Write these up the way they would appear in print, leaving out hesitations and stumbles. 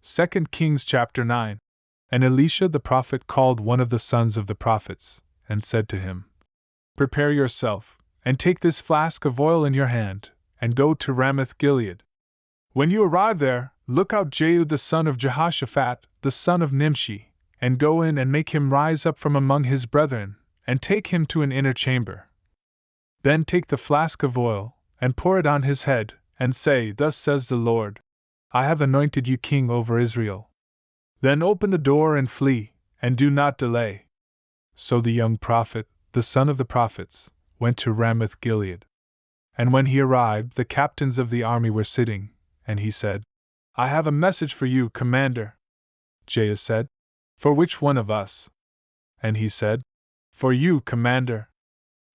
2 Kings chapter 9. And Elisha the prophet called one of the sons of the prophets, and said to him, Prepare yourself, and take this flask of oil in your hand, and go to Ramoth Gilead. When you arrive there, look out Jehu the son of Jehoshaphat, the son of Nimshi, and go in and make him rise up from among his brethren, and take him to an inner chamber. Then take the flask of oil, and pour it on his head, and say, Thus says the Lord, I have anointed you king over Israel. Then open the door and flee, and do not delay. So the young prophet, the son of the prophets, went to Ramoth Gilead. And when he arrived, the captains of the army were sitting, and he said, I have a message for you, commander. Jehu said, For which one of us? And he said, For you, commander.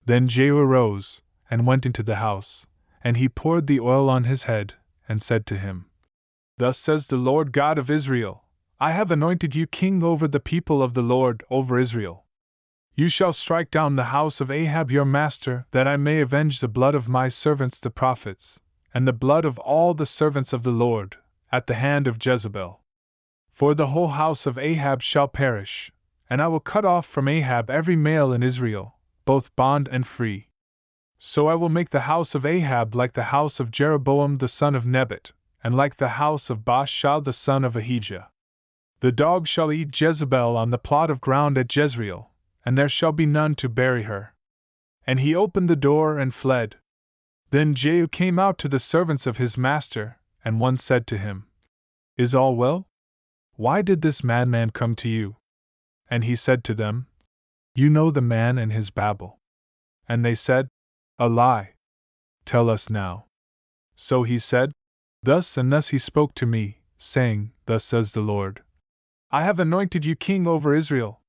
Then Jehu arose, and went into the house, and he poured the oil on his head, and said to him, Thus says the Lord God of Israel, I have anointed you king over the people of the Lord, over Israel. You shall strike down the house of Ahab your master, that I may avenge the blood of my servants the prophets, and the blood of all the servants of the Lord, at the hand of Jezebel. For the whole house of Ahab shall perish, and I will cut off from Ahab every male in Israel, both bond and free. So I will make the house of Ahab like the house of Jeroboam the son of Nebat, and like the house of Baasha the son of Ahijah. The dog shall eat Jezebel on the plot of ground at Jezreel, and there shall be none to bury her. And he opened the door and fled. Then Jehu came out to the servants of his master, and one said to him, Is all well? Why did this madman come to you? And he said to them, You know the man and his babble. And they said, A lie. Tell us now. So he said, Thus and thus he spoke to me, saying, Thus says the Lord, I have anointed you king over Israel.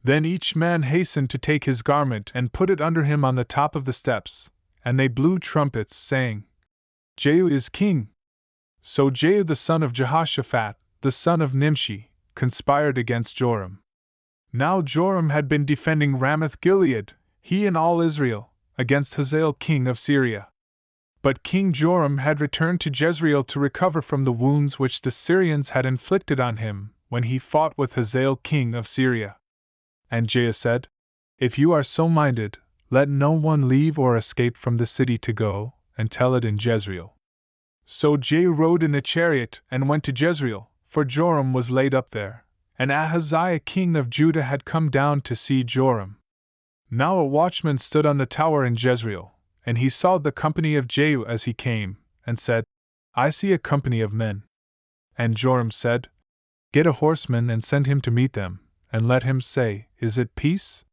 Then each man hastened to take his garment and put it under him on the top of the steps, and they blew trumpets, saying, Jehu is king. So Jehu the son of Jehoshaphat, the son of Nimshi, conspired against Joram. Now Joram had been defending Ramoth Gilead, he and all Israel, against Hazael king of Syria. But King Joram had returned to Jezreel to recover from the wounds which the Syrians had inflicted on him when he fought with Hazael king of Syria. And Jehu said, If you are so minded, let no one leave or escape from the city to go and tell it in Jezreel. So Jehu rode in a chariot and went to Jezreel, for Joram was laid up there, and Ahaziah king of Judah had come down to see Joram. Now a watchman stood on the tower in Jezreel, and he saw the company of Jehu as he came, and said, I see a company of men. And Joram said, Get a horseman and send him to meet them, and let him say, Is it peace?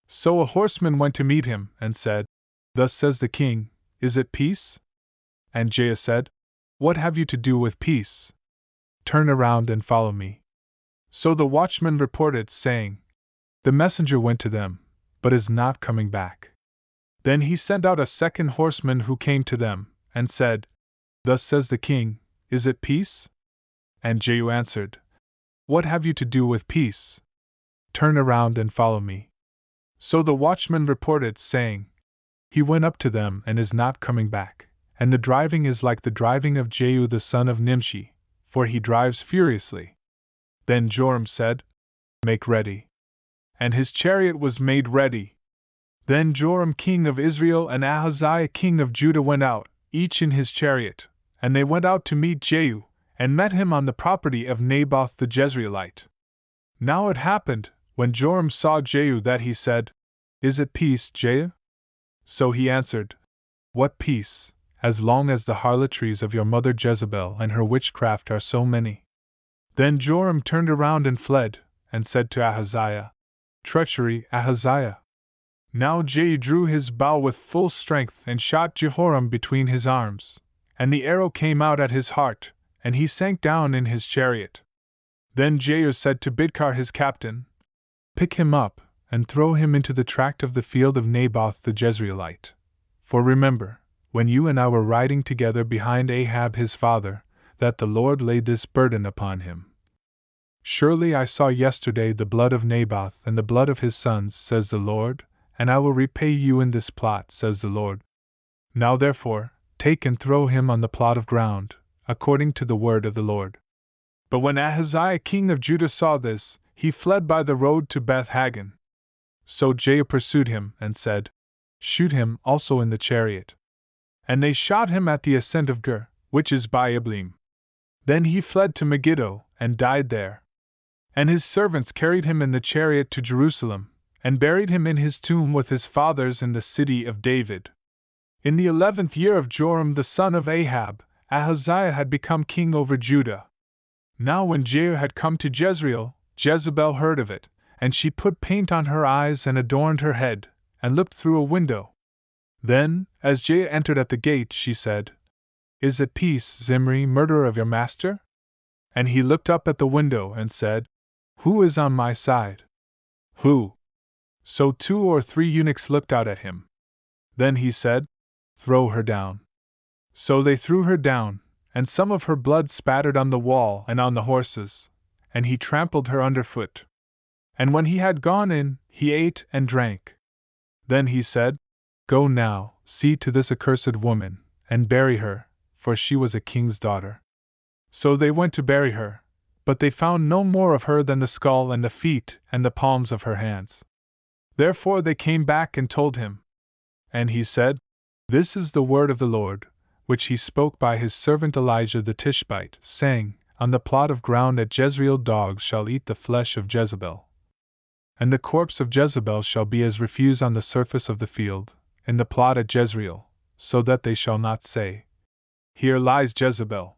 So a horseman went to meet him, and said, Thus says the king, Is it peace? And Jehu said, What have you to do with peace? Turn around and follow me. So the watchman reported, saying, The messenger went to them, but is not coming back. Then he sent out a second horseman who came to them, and said, Thus says the king, Is it peace? And Jehu answered, What have you to do with peace? Turn around and follow me. So the watchman reported, saying, He went up to them and is not coming back, and the driving is like the driving of Jehu the son of Nimshi, for he drives furiously. Then Joram said, Make ready. And his chariot was made ready. Then Joram king of Israel and Ahaziah king of Judah went out, each in his chariot, and they went out to meet Jehu, and met him on the property of Naboth the Jezreelite. Now it happened, when Joram saw Jehu, that he said, Is it peace, Jehu? So he answered, What peace, as long as the harlotries of your mother Jezebel and her witchcraft are so many? Then Joram turned around and fled, and said to Ahaziah, Treachery, Ahaziah. Now Jehu drew his bow with full strength and shot Jehoram between his arms, and the arrow came out at his heart, and he sank down in his chariot. Then Jehu said to Bidkar his captain, Pick him up, and throw him into the tract of the field of Naboth the Jezreelite. For remember, when you and I were riding together behind Ahab his father, that the Lord laid this burden upon him. Surely I saw yesterday the blood of Naboth and the blood of his sons, says the Lord, and I will repay you in this plot, says the Lord. Now therefore, take and throw him on the plot of ground, according to the word of the Lord. But when Ahaziah king of Judah saw this, he fled by the road to Beth-Hagan. So Jehu pursued him, and said, Shoot him also in the chariot. And they shot him at the ascent of Gur, which is by Ibleam. Then he fled to Megiddo, and died there. And his servants carried him in the chariot to Jerusalem, and buried him in his tomb with his fathers in the city of David. In the 11th year of Joram the son of Ahab, Ahaziah had become king over Judah. Now when Jehu had come to Jezreel, Jezebel heard of it, and she put paint on her eyes and adorned her head, and looked through a window. Then, as Jehu entered at the gate, she said, Is at peace, Zimri, murderer of your master? And he looked up at the window and said, Who is on my side? Who? So 2 or 3 eunuchs looked out at him. Then he said, Throw her down. So they threw her down, and some of her blood spattered on the wall and on the horses, and he trampled her underfoot. And when he had gone in, he ate and drank. Then he said, Go now, see to this accursed woman, and bury her, for she was a king's daughter. So they went to bury her, but they found no more of her than the skull and the feet and the palms of her hands. Therefore they came back and told him. And he said, This is the word of the Lord, which he spoke by his servant Elijah the Tishbite, saying, On the plot of ground at Jezreel dogs shall eat the flesh of Jezebel. And the corpse of Jezebel shall be as refuse on the surface of the field, in the plot at Jezreel, so that they shall not say, Here lies Jezebel.